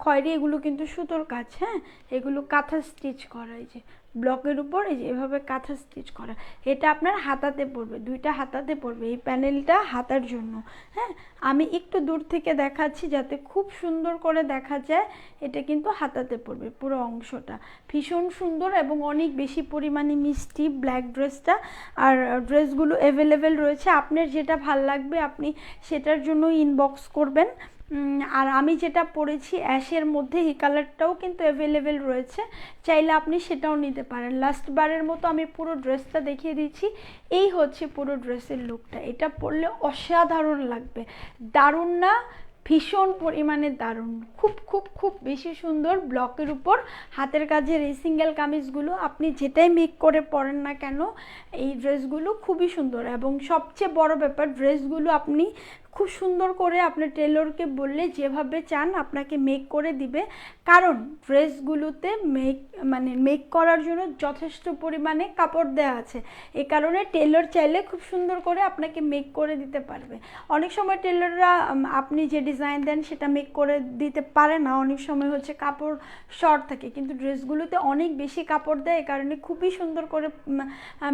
খয়েরি, এগুলো কিন্তু সুতোর কাজ। হ্যাঁ, এগুলো কাঁথা স্টিচ করা, এই যে ব্লকের উপর এই যে এভাবে কাঁথা স্টিচ করা। এটা আপনার হাতাতে পড়বে, দুইটা হাতাতে পড়বে, এই প্যানেলটা হাতার জন্য। হ্যাঁ, আমি একটু দূর থেকে দেখাচ্ছি যাতে খুব সুন্দর করে দেখা যায়। এটা কিন্তু হাতাতে পড়বে পুরো অংশটা। ভীষণ সুন্দর এবং অনেক বেশি পরিমাণে মিষ্টি ব্ল্যাক ড্রেসটা। আর ড্রেসগুলো অ্যাভেলেবেল রয়েছে, আপনার যেটা ভাল লাগবে আপনি সেটার জন্য ইনবক্স করবেন। আর আমি যেটা পরেছি অ্যাশের মধ্যে, এই কালারটাও কিন্তু অ্যাভেলেবেল রয়েছে, চাইলে আপনি সেটাও নিতে পারেন। লাস্ট বারের মতো আমি পুরো ড্রেসটা দেখিয়ে দিচ্ছি। এই হচ্ছে পুরো ড্রেসের লুকটা। এটা পরলে অসাধারণ লাগবে, দারুণ না? ভীষণ পরিমাণে দারুণ, খুব খুব খুব বেশি সুন্দর। ব্লকের উপর হাতের কাজের এই সিঙ্গেল কামিজগুলো আপনি যেটাই মেক করে পরেন না কেন, এই ড্রেসগুলো খুবই সুন্দর। এবং সবচেয়ে বড় ব্যাপার, ড্রেসগুলো আপনি খুব সুন্দর করে আপনার টেলরকে বললে যেভাবে চান আপনাকে মেক করে দিবে, কারণ ড্রেসগুলোতে মেক করার জন্য যথেষ্ট পরিমাণে কাপড় দেওয়া আছে। এই কারণে টেলর চাইলে খুব সুন্দর করে আপনাকে মেক করে দিতে পারবে। অনেক সময় টেলররা আপনি যে ডিজাইন দেন সেটা মেক করে দিতে পারে না, অনেক সময় হচ্ছে কাপড় শর্ট থাকে, কিন্তু ড্রেসগুলোতে অনেক বেশি কাপড় দেয়, এই কারণে খুবই সুন্দর করে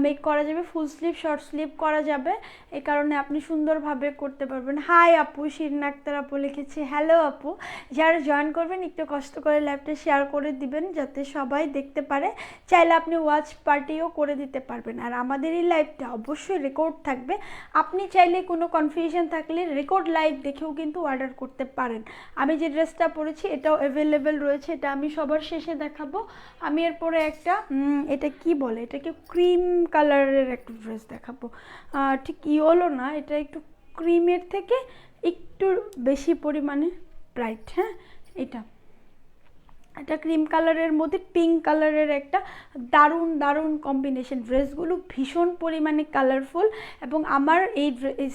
মেক করা যাবে, ফুল স্লিভ শর্ট স্লিভ করা যাবে, এই কারণে আপনি সুন্দরভাবে করতে পারবেন। হাই আপু, শিরিন আক্তার আপু লিখেছি, হ্যালো আপু। যারা জয়েন করবেন একটু কষ্ট করে লাইভটা শেয়ার করে দিবেন যাতে সবাই দেখতে পারে। চাইলে আপনি ওয়াচ পার্টিও করে দিতে পারবেন। আর আমাদের এই লাইভটা অবশ্যই রেকর্ড থাকবে, আপনি চাইলে কোনো কনফিউশন থাকলে রেকর্ড লাইভ দেখেও কিন্তু অর্ডার করতে পারেন। আমি যে ড্রেসটা পরেছি এটাও অ্যাভেলেবেল রয়েছে, এটা আমি সবার শেষে দেখাবো। আমি এরপরে একটা এটা কি বলে, এটাকে ক্রিম কালারের একটা ড্রেস দেখাবো, ঠিক ইয়েলো না, এটা একটু ক্রিমের থেকে একটু বেশি পরিমাণে ব্রাইট। হ্যাঁ, এটা ক্রিম কালারের মধ্যে পিঙ্ক কালারের একটা দারুণ দারুণ কম্বিনেশন। ড্রেসগুলো ভীষণ পরিমাণে কালারফুল, এবং আমার এই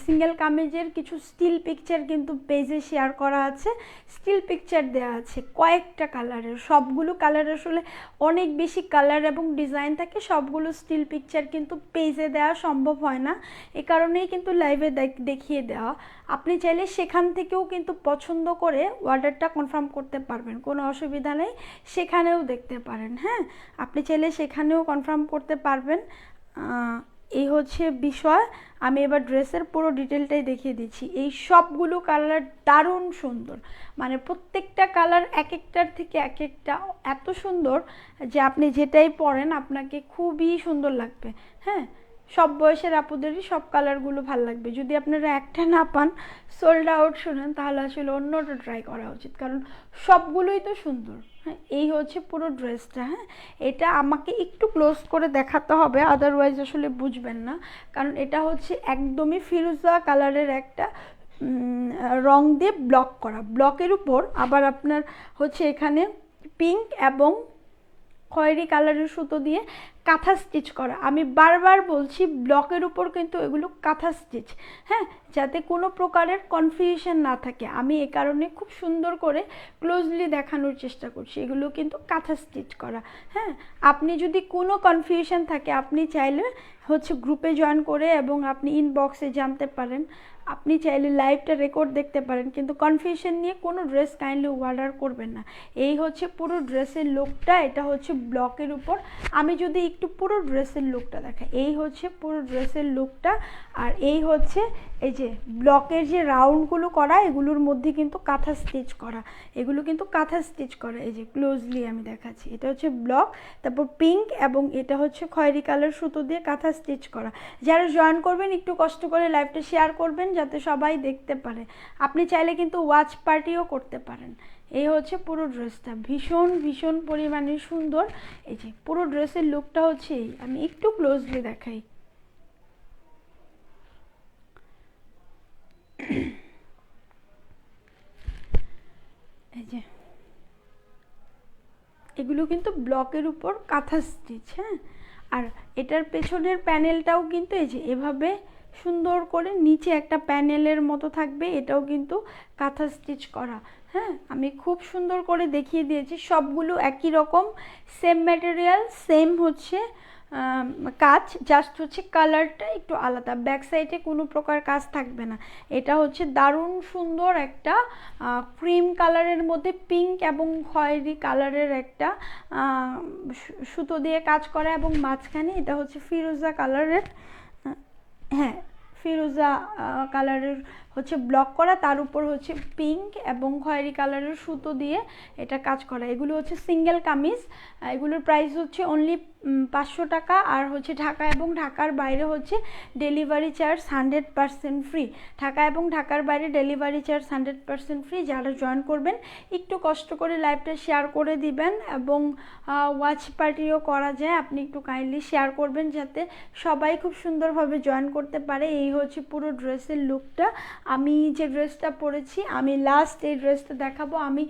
সিঙ্গেল কামিজের কিছু স্টিল পিকচার কিন্তু পেজে শেয়ার করা আছে, স্টিল পিকচার দেওয়া আছে কয়েকটা কালারের, সবগুলো কালার আসলে অনেক বেশি কালার এবং ডিজাইন থাকে, সবগুলো স্টিল পিকচার কিন্তু পেজে দেওয়া সম্ভব হয় না, এ কারণেই কিন্তু লাইভে দেখিয়ে দেওয়া। আপনি চাইলে সেখান থেকেও কিন্তু পছন্দ করে অর্ডারটা কনফার্ম করতে পারবেন, কোনো অসুবিধা নেই, সেখানেও দেখতে পারেন। হ্যাঁ, আপনি চাইলে সেখানেও কনফার্ম করতে পারবেন। এই হচ্ছে বিষয়। আমি এবার ড্রেসের পুরো ডিটেলটাই দেখিয়ে দিচ্ছি। এই সবগুলো কালার দারুণ সুন্দর, মানে প্রত্যেকটা কালার এক একটার থেকে এক একটা এত সুন্দর যে আপনি যেটাই পরেন আপনাকে খুবই সুন্দর লাগবে। হ্যাঁ, সব বয়সের আপুদেরই সব কালারগুলো ভালো লাগবে। যদি আপনারা একটা না পান, সোল্ড আউট শোনেন, তাহলে আসলে অন্যটা ট্রাই করা উচিত, কারণ সবগুলোই তো সুন্দর। হ্যাঁ, এই হচ্ছে পুরো ড্রেসটা। হ্যাঁ, এটা আমাকে একটু ক্লোজ করে দেখাতে হবে, আদারওয়াইজ আসলে বুঝবেন না, কারণ এটা হচ্ছে একদমই ফিরোজা কালারের একটা রং দিয়ে ব্লক করা, ব্লকের উপর আবার আপনার হচ্ছে এখানে পিঙ্ক এবং খয়েরি কালারের সুতো দিয়ে কাঁথা স্টিচ করা। আমি বারবার বলছি ব্লকের উপর কিন্তু এগুলো কাঁথা স্টিচ, হ্যাঁ, যাতে কোনো প্রকারের কনফিউশন না থাকে। আমি এ কারণে খুব সুন্দর করে ক্লোজলি দেখানোর চেষ্টা করছি, এগুলো কিন্তু কাঁথা স্টিচ করা। হ্যাঁ, আপনি যদি কোনো কনফিউশন থাকে আপনি চাইলে হচ্ছে গ্রুপে জয়েন করে এবং আপনি ইনবক্সে জানতে পারেন, আপনি চাইলে লাইভটা রেকর্ড দেখতে পারেন, কিন্তু কনফিউশন নিয়ে কোনো ড্রেস কাইন্ডলি অর্ডার করবেন না। এই হচ্ছে পুরো ড্রেসের লুকটা, এটা হচ্ছে ব্লকের উপর। আমি যদি একটু পুরো ড্রেসের লুকটা দেখাই, এই হচ্ছে পুরো ড্রেসের লুকটা, আর এই হচ্ছে এই যে ব্লকের যে রাউন্ডগুলো করা, এগুলোর মধ্যে কিন্তু কাঁথা স্টিচ করা, এগুলো কিন্তু কাঁথা স্টিচ করা। এই যে ক্লোজলি আমি দেখাচ্ছি, এটা হচ্ছে ব্লক, তারপর পিঙ্ক এবং এটা হচ্ছে খয়েরি কালার সুতো দিয়ে কাঁথা স্টিচ করা। যারা জয়েন করবেন একটু কষ্ট করে লাইভটা শেয়ার করবেন যাতে সবাই দেখতে পারে। আপনি চাইলে কিন্তু ওয়াচ পার্টিও করতে পারেন। এই হচ্ছে পুরো ড্রেসটা, ভীষণ ভীষণ পরিমাণে সুন্দর। এই যে পুরো ড্রেসের লুকটা হচ্ছে এই, আমি একটু ক্লোজলি দেখাই। এই যে এগুলো কিন্তু ব্লকের উপর কাঁথা স্টিচ। হ্যাঁ, আর এটার পেছনের প্যানেলটাও কিন্তু এই যে এভাবে সুন্দর করে নিচে একটা প্যানেলের মতো থাকবে, এটাও কিন্তু কাঁথা স্টিচ করা। হ্যাঁ, আমি খুব সুন্দর করে দেখিয়ে দিয়েছি, সবগুলো একই রকম, সেম ম্যাটেরিয়াল, সেম হচ্ছে কাজ, জাস্ট হচ্ছে কালারটা একটু আলাদা, ব্যাক সাইডে কোনো প্রকার কাজ থাকবে না। এটা হচ্ছে দারুণ সুন্দর একটা ক্রিম কালারের মধ্যে পিঙ্ক এবং খয়েরি কালারের একটা সুতো দিয়ে কাজ করা, এবং মাঝখানে এটা হচ্ছে ফিরোজা কালারের, হ্যাঁ ফিরোজা কালারের হচ্ছে ব্লক করা, তার উপর হচ্ছে পিঙ্ক এবং খয়েরি কালারের সুতো দিয়ে এটা কাজ করা। এগুলো হচ্ছে সিঙ্গেল কামিজ, এগুলোর প্রাইস হচ্ছে অনলি 500 টাকা, আর হচ্ছে ঢাকা এবং ঢাকার বাইরে হচ্ছে ডেলিভারি চার্জ 100% ফ্রি। ঢাকা এবং ঢাকার বাইরে ডেলিভারি চার্জ 100% ফ্রি। যারা জয়েন করবেন একটু কষ্ট করে লাইভটা শেয়ার করে দিবেন, এবং ওয়াচ পার্টিও করা যায়, আপনি একটু কাইন্ডলি শেয়ার করবেন যাতে সবাই খুব সুন্দরভাবে জয়েন করতে পারে। এই হচ্ছে পুরো ড্রেসের লুকটা। আমি যে ড্রেসটা পরেছি, আমি লাস্ট এই ড্রেসটা দেখাবো। আমি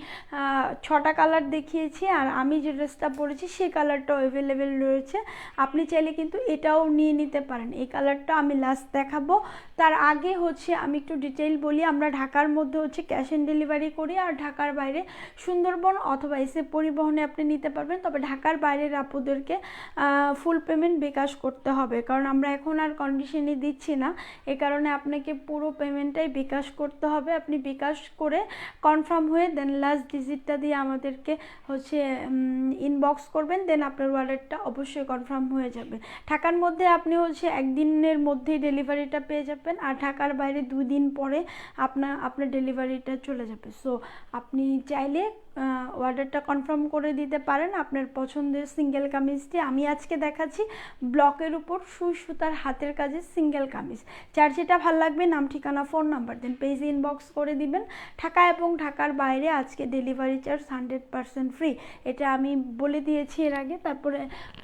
6টা কালার দেখিয়েছি, আর আমি যে ড্রেসটা পরেছি সেই কালারটাও অ্যাভেলেবেল রয়েছে। আপনি চাইলে কিন্তু এটাও নিয়ে নিতে পারেন। এই কালারটা আমি লাস্ট দেখাবো। তার আগে হচ্ছে আমি একটু ডিটেইল বলি। আমরা ঢাকার মধ্যে হচ্ছে ক্যাশ অন ডেলিভারি করি, আর ঢাকার বাইরে সুন্দরবন অথবা এসে পরিবহনে আপনি নিতে পারবেন। তবে ঢাকার বাইরের আপুদেরকে ফুল পেমেন্ট বিকাশ করতে হবে, কারণ আমরা এখন আর কন্ডিশনে দিচ্ছি না। এ কারণে আপনাকে পুরো পেমেন্টটাই বিকাশ করতে হবে। আপনি বিকাশ করে কনফার্ম হয়ে দেন লাস্ট ডিজিটটা দিয়ে আমাদেরকে হচ্ছে ইনবক্স করবেন, দেন আপনার ওয়ালেটটা অবশ্যই কনফার্ম হয়ে যাবে। ঢাকার মধ্যে আপনি হচ্ছে একদিনের মধ্যেই ডেলিভারিটা পেয়ে যাবেন, আর ঢাকার বাইরে 2 দিন পরে আপনার ডেলিভারিটা চলে যাবে। সো আপনি চাইলে অর্ডারটা কনফার্ম করে দিতে পারেন আপনার পছন্দের সিঙ্গেল কামিজটি। আমি আজকে দেখাচ্ছি ব্লকের উপর সুই সুতার হাতের কাজের সিঙ্গেল কামিজ। যার যেটা ভালো লাগবে নাম, ঠিকানা, ফোন নাম্বার দেন পেজে ইনবক্স করে দিবেন। ঢাকা এবং ঢাকার বাইরে আজকে ডেলিভারি চার্জ 100% ফ্রি, এটা আমি বলে দিয়েছি এর আগে।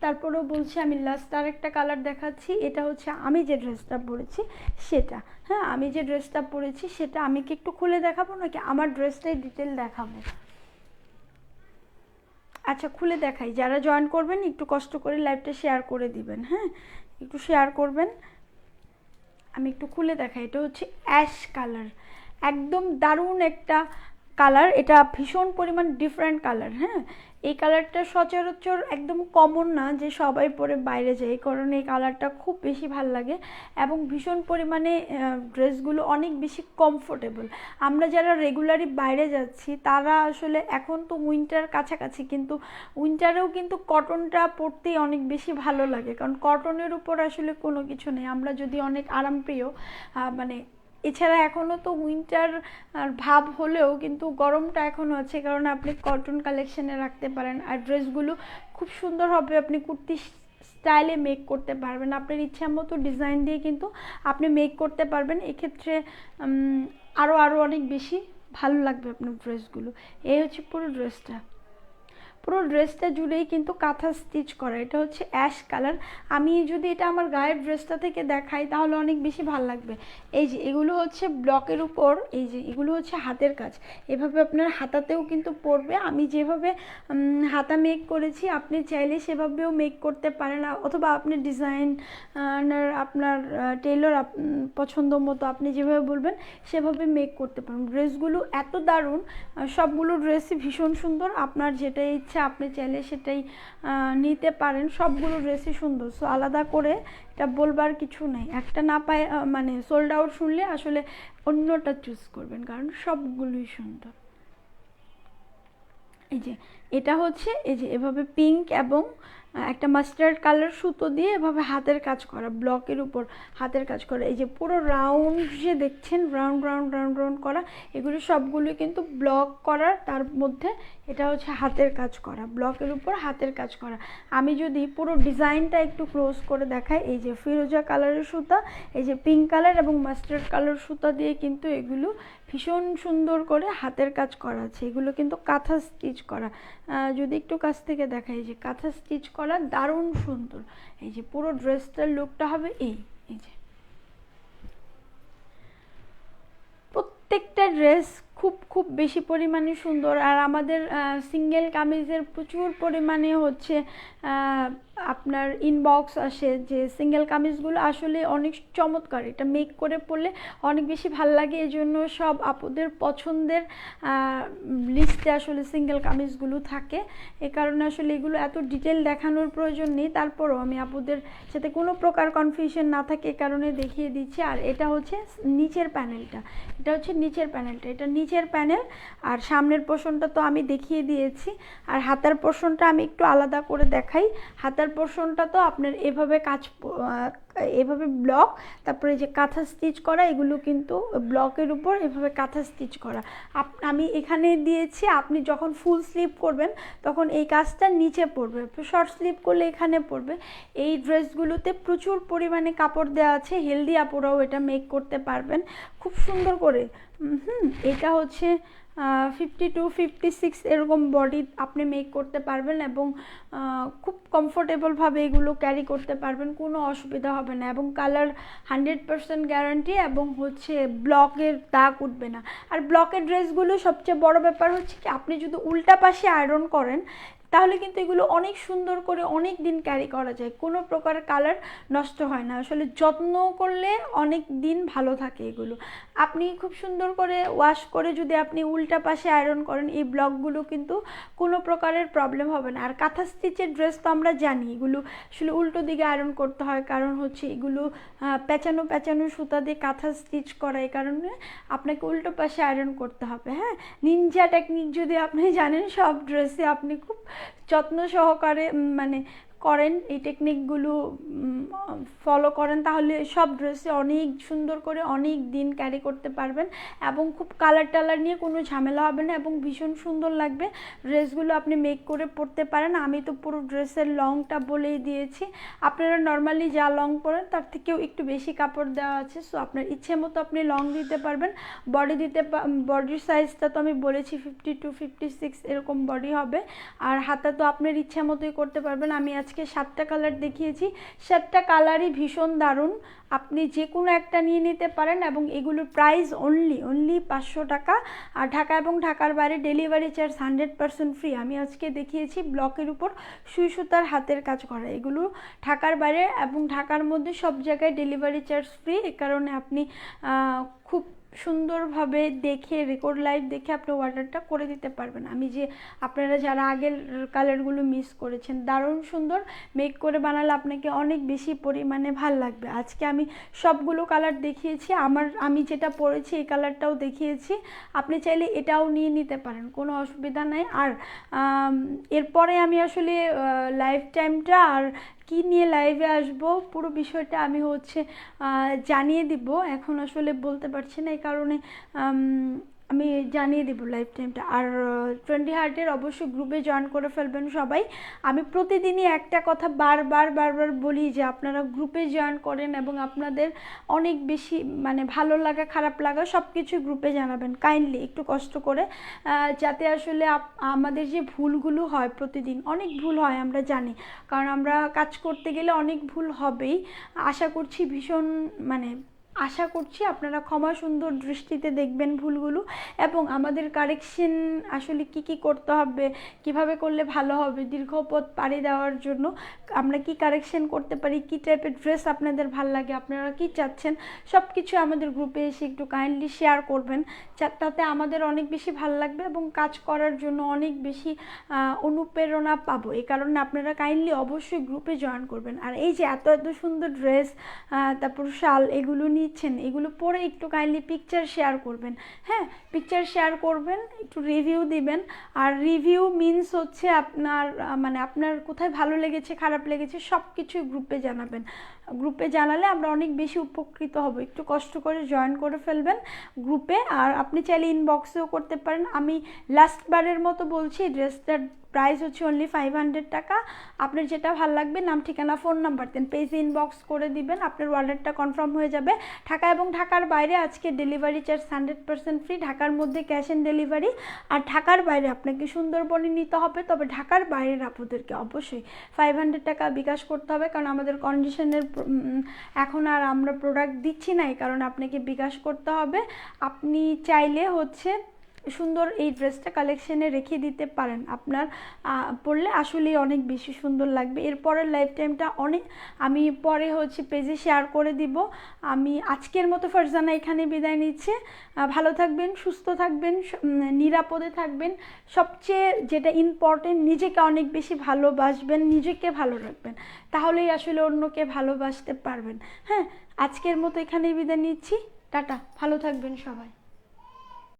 তারপরেও বলছি, আমি লাস্ট আরেকটা কালার দেখাচ্ছি। এটা হচ্ছে আমি যে ড্রেসটা পরেছি সেটা। হ্যাঁ, আমি যে ড্রেসটা পরেছি সেটা আমি কি একটু খুলে দেখাবো নাকি আমার ড্রেসটাই ডিটেল দেখাবো? আচ্ছা, খুলে দেখাই। যারা জয়েন করবেন একটু কষ্ট করে লাইভটা শেয়ার করে দিবেন। হ্যাঁ, একটু শেয়ার করবেন। আমি একটু খুলে দেখাই। এটা হচ্ছে অ্যাশ কালার, একদম দারুণ একটা কালার। এটা ভীষণ পরিমাণ ডিফারেন্ট কালার। হ্যাঁ, এই কালারটা সচরাচর একদম কমন না যে সবাই পরে বাইরে যায়, এই কারণে এই কালারটা খুব বেশি ভাল লাগে। এবং ভীষণ পরিমাণে ড্রেসগুলো অনেক বেশি কমফোর্টেবল। আমরা যারা রেগুলারই বাইরে যাচ্ছি তারা আসলে, এখন তো উইন্টার কাছাকাছি, কিন্তু উইন্টারেও কিন্তু কটনটা পরতেই অনেক বেশি ভালো লাগে, কারণ কটনের উপর আসলে কোনো কিছু নেই। আমরা যদি অনেক আরামপ্রিয়, মানে এছাড়া এখনও তো উইন্টার ভাব হলেও কিন্তু গরমটা এখনও আছে, কারণ আপনি কটন কালেকশানে রাখতে পারেন। আর ড্রেসগুলো খুব সুন্দর হবে, আপনি কুর্তি স্টাইলে মেক করতে পারবেন। আপনার ইচ্ছা মতো ডিজাইন দিয়ে কিন্তু আপনি মেক করতে পারবেন। এক্ষেত্রে আরও অনেক বেশি ভালো লাগবে আপনার ড্রেসগুলো। এই হচ্ছে পুরো ড্রেসটা জুড়েই কিন্তু কাঁথা স্টিচ করা। এটা হচ্ছে অ্যাশ কালার। আমি যদি এটা আমার গায়ের ড্রেসটা থেকে দেখাই তাহলে অনেক বেশি ভালো লাগবে। এই যে এগুলো হচ্ছে ব্লকের উপর, এই যে এগুলো হচ্ছে হাতের কাজ। এভাবে আপনার হাতাতেও কিন্তু পরবে। আমি যেভাবে হাতা মেক করেছি আপনি চাইলে সেভাবেও মেক করতে পারেন, অথবা আপনি ডিজাইনার, আপনার টেইলর পছন্দ মতো আপনি যেভাবে বলবেন সেভাবে মেক করতে পারেন। ড্রেসগুলো এত দারুণ, সবগুলো ড্রেসই ভীষণ সুন্দর। আপনার যেটাই ইচ্ছা আপনি চাইলে সেটাই নিতে পারেন। সবগুলো ড্রেসই সুন্দর। সো আলাদা করে এটা বলবার কিছু নেই। একটা না পায় মানে সোল্ড আউট শুনলে আসলে অন্যটা চুজ করবেন, কারণ সবগুলোই সুন্দর। এই যে এটা হচ্ছে, এই যে এভাবে পিঙ্ক এবং একটা মাস্টার্ড কালার সুতো দিয়ে এভাবে হাতের কাজ করা, ব্লকের উপর হাতের কাজ করা। এই যে পুরো রাউন্ড যে দেখছেন, রাউন্ড রাউন্ড রাউন্ড রাউন্ড করা, এগুলি সবগুলোই কিন্তু ব্লক করার, তার মধ্যে এটা হচ্ছে হাতের কাজ করা, ব্লকের উপর হাতের কাজ করা। আমি যদি পুরো ডিজাইনটা একটু ক্লোজ করে দেখাই, এই যে ফিরোজা কালারের সুতা, এই যে পিঙ্ক কালার এবং মাস্টার্ড কালার সুতা দিয়ে কিন্তু এগুলো ভীষণ সুন্দর করে হাতের কাজ করা আছে। এগুলো কিন্তু কাঁথা স্টিচ করা। যদি একটু কাছ থেকে দেখাই, যে কাঁথা স্টিচ করা, দারুণ সুন্দর। এই যে পুরো ড্রেসটার লুকটা হবে এই যে প্রত্যেকটা ড্রেস খুব বেশি পরিমাণে সুন্দর। আর আমাদের সিঙ্গেল কামিজের প্রচুর পরিমাণে হচ্ছে আপনার ইনবক্স আসে যে সিঙ্গেল কামিজগুলো আসলে অনেক চমৎকার, এটা মেক করে পরলে অনেক বেশি ভালো লাগে। এই জন্য সব আপুদের পছন্দের লিস্টে আসলে সিঙ্গেল কামিজগুলো থাকে। এ কারণে আসলে এগুলো এত ডিটেল দেখানোর প্রয়োজন নেই, তারপরও আমি আপুদের সাথে কোনো প্রকার কনফিউশন না থাকে এ কারণে দেখিয়ে দিচ্ছি। আর এটা হচ্ছে নিচের প্যানেলটা, এটা হচ্ছে নিচের প্যানেলটা, এটা নিচের প্যানেল। আর সামনের পোর্শনটা তো আমি দেখিয়ে দিয়েছি। আর হাতার পোর্শনটা আমি একটু আলাদা করে দেখাই। হাতার পোর্শনটা তো আপনার এভাবে এভাবে ব্লক, তারপরে যে কাঁথা স্টিচ করা, এগুলো কিন্তু ব্লকের উপর এভাবে কাঁথা স্টিচ করা। আমি এখানে দিয়েছি, আপনি যখন ফুল স্লিভ করবেন তখন এই কাজটা নিচে পড়বে, শর্ট স্লিভ করলে এখানে পড়বে। এই ড্রেসগুলোতে প্রচুর পরিমাণে কাপড় দেওয়া আছে, হেলদি আপুরাও এটা মেক করতে পারবেন খুব সুন্দর করে। এটা হচ্ছে 52-56 এরকম বডি আপনি মেক করতে পারবেন এবং খুব কমফোর্টেবলভাবে এগুলো ক্যারি করতে পারবেন, কোনো অসুবিধা হবে না। এবং কালার 100% গ্যারান্টি এবং হচ্ছে ব্লকের দাগ উঠবে না। আর ব্লকের ড্রেসগুলো সবচেয়ে বড় ব্যাপার হচ্ছে কি, আপনি যদি উল্টা পাশে আয়রন করেন তাহলে কিন্তু এগুলো অনেক সুন্দর করে অনেক দিন ক্যারি করা যায়, কোনো প্রকার কালার নষ্ট হয় না। আসলে যত্ন করলে অনেক দিন ভালো থাকে এগুলো। আপনি খুব সুন্দর করে ওয়াশ করে যদি আপনি উল্টা পাশে আয়রন করেন, এই ব্লকগুলো কিন্তু কোনো প্রকারের প্রবলেম হবে না। আর কাঁথা স্টিচের ড্রেস তো আমরা জানি এগুলো আসলে উল্টো দিকে আয়রন করতে হয়, কারণ হচ্ছে এগুলো পেঁচানো পেঁচানো সুতা দিয়ে কাঁথা স্টিচ করা, এই কারণে আপনাকে উল্টো পাশে আয়রন করতে হবে। হ্যাঁ, নিনজা টেকনিক যদি আপনি জানেন, সব ড্রেসে আপনি খুব যত্ন সহকারে মানে করেন, এই টেকনিকগুলো ফলো করেন, তাহলে সব ড্রেসে অনেক সুন্দর করে অনেক দিন ক্যারি করতে পারবেন এবং খুব কালার টালার নিয়ে কোনো ঝামেলা হবে না এবং ভীষণ সুন্দর লাগবে ড্রেসগুলো। আপনি মেক করে পরতে পারেন। আমি তো পুরো ড্রেসের লংটা বলেই দিয়েছি, আপনারা নর্মালি যা লং পরেন তার থেকেও একটু বেশি কাপড় দেওয়া আছে, সো আপনার ইচ্ছে মতো আপনি লং দিতে পারবেন। বডির সাইজটা তো আমি বলেছি 52-56 এরকম বডি হবে। আর হাতা তো আপনার ইচ্ছা মতোই করতে পারবেন। আমি আজকে 7টা কালার দেখিয়েছি, 7টা কালারই ভীষণ দারুণ, আপনি যে কোনো একটা নিয়ে নিতে পারেন। এবং এগুলোর প্রাইস অনলি 500 টাকা। আর ঢাকা এবং ঢাকার বাইরে ডেলিভারি চার্জ 100% ফ্রি। আমি আজকে দেখিয়েছি ব্লকের উপর সুই সুতার হাতের কাজ করা, এগুলো ঢাকার বাইরে এবং ঢাকার মধ্যে সব জায়গায় ডেলিভারি চার্জ ফ্রি। এ কারণে আপনি খুব সুন্দরভাবে দেখে রেকর্ড লাইভ দেখে আপনি অর্ডারটা করে দিতে পারবেন। আমি যে আপনারা যারা আগের কালারগুলো মিস করেছেন, দারুণ সুন্দর মেক করে বানালে আপনাকে অনেক বেশি পরিমাণে ভাল লাগবে। আজকে আমি সবগুলো কালার দেখিয়েছি, আমি যেটা পরেছি এই কালারটাও দেখিয়েছি, আপনি চাইলে এটাও নিয়ে নিতে পারেন, কোনো অসুবিধা নাই। আর এরপরে আমি আসলে লাইফ টাইমটা আর কি নিয়ে লাইভে আসব পুরো বিষয়টা আমি হচ্ছে জানিয়ে দিব, এখন আসলে বলতে পারছি না, এই কারণে আমি জানিয়ে দেবো লাইফ টাইমটা। আর ট্রেন্ডি হার্টের অবশ্যই গ্রুপে জয়েন করে ফেলবেন সবাই। আমি প্রতিদিনই একটা কথা বারবার বলি যে আপনারা গ্রুপে জয়েন করেন এবং আপনাদের অনেক বেশি মানে ভালো লাগা খারাপ লাগা সব কিছু গ্রুপে জানাবেন কাইন্ডলি, একটু কষ্ট করে, যাতে আসলে আমাদের যে ভুলগুলো হয় প্রতিদিন, অনেক ভুল হয় আমরা জানি, কারণ আমরা কাজ করতে গেলে অনেক ভুল হবেই। আশা করছি আপনারা ক্ষমা সুন্দর দৃষ্টিতে দেখবেন ভুলগুলো এবং আমাদের কারেকশন আসলে কি করতে হবে, কিভাবে করলে ভালো হবে, দীর্ঘ পথ পাড়ি দেওয়ার জন্য আমরা কি কারেকশন করতে পারি, কি টাইপের ড্রেস আপনাদের ভালো লাগে, আপনারা কি চাচ্ছেন, সব কিছু আমাদের গ্রুপে এসে একটু কাইন্ডলি শেয়ার করবেন, তাতে আমাদের অনেক বেশি ভালো লাগবে এবং কাজ করার জন্য অনেক বেশি অনুপ্রেরণা পাবো। এই কারণে আপনারা কাইন্ডলি অবশ্যই গ্রুপে জয়েন করবেন। আর এই যে এত সুন্দর ড্রেস, তারপর শাল এগুলো নিচ্ছেন, এগুলো পরে একটু কাইন্ডলি পিকচার শেয়ার করবেন। হ্যাঁ, পিকচার শেয়ার করবেন, একটু রিভিউ দিবেন। আর রিভিউ মিনস হচ্ছে আপনার কোথায় ভালো লেগেছে খারাপ লেগেছে সব কিছুই গ্রুপে জানাবেন। গ্রুপে জানালে আমরা অনেক বেশি উপকৃত হব। একটু কষ্ট করে জয়েন করে ফেলবেন গ্রুপে। আর আপনি চাইলে ইনবক্সেও করতে পারেন। আমি লাস্ট বারের মতো বলছি, ড্রেসটার প্রাইস হচ্ছে অনলি 500 টাকা। আপনার যেটা ভালো লাগবে নাম ঠিকানা ফোন নাম্বার দেন, পেজে ইনবক্স করে দিবেন, আপনার অর্ডারটা কনফার্ম হয়ে যাবে। ঢাকা এবং ঢাকার বাইরে আজকে ডেলিভারি চার্জ 100% ফ্রি, ঢাকার মধ্যে ক্যাশ অন ডেলিভারি। আর ঢাকার বাইরে আপনাকে সুন্দরবনে নিতে হবে, তবে ঢাকার বাইরের আপনাদেরকে অবশ্যই 500 টাকা বিকাশ করতে হবে, কারণ আমাদের কন্ডিশনের এখন আর আমরা প্রোডাক্ট দিচ্ছি না, এই কারণে আপনাকে বিকাশ করতে হবে। আপনি চাইলে হচ্ছে সুন্দর এই ড্রেসটা কালেকশনে রেখে দিতে পারেন, আপনার পরলে আসলেই অনেক বেশি সুন্দর লাগবে। এরপরের লাইফ টাইমটা আমি পরে হচ্ছে পেজে শেয়ার করে দিব। আমি আজকের মতো ফারজানা এখানে বিদায় নিচ্ছে। ভালো থাকবেন, সুস্থ থাকবেন, নিরাপদে থাকবেন, সবচেয়ে যেটা ইম্পর্টেন্ট নিজেকে অনেক বেশি ভালোবাসবেন, নিজেকে ভালো রাখবেন, তাহলেই আসলে অন্যকে ভালোবাসতে পারবেন। হ্যাঁ, আজকের মতো এখানেই বিদায় নিচ্ছি, টাটা, ভালো থাকবেন সবাই।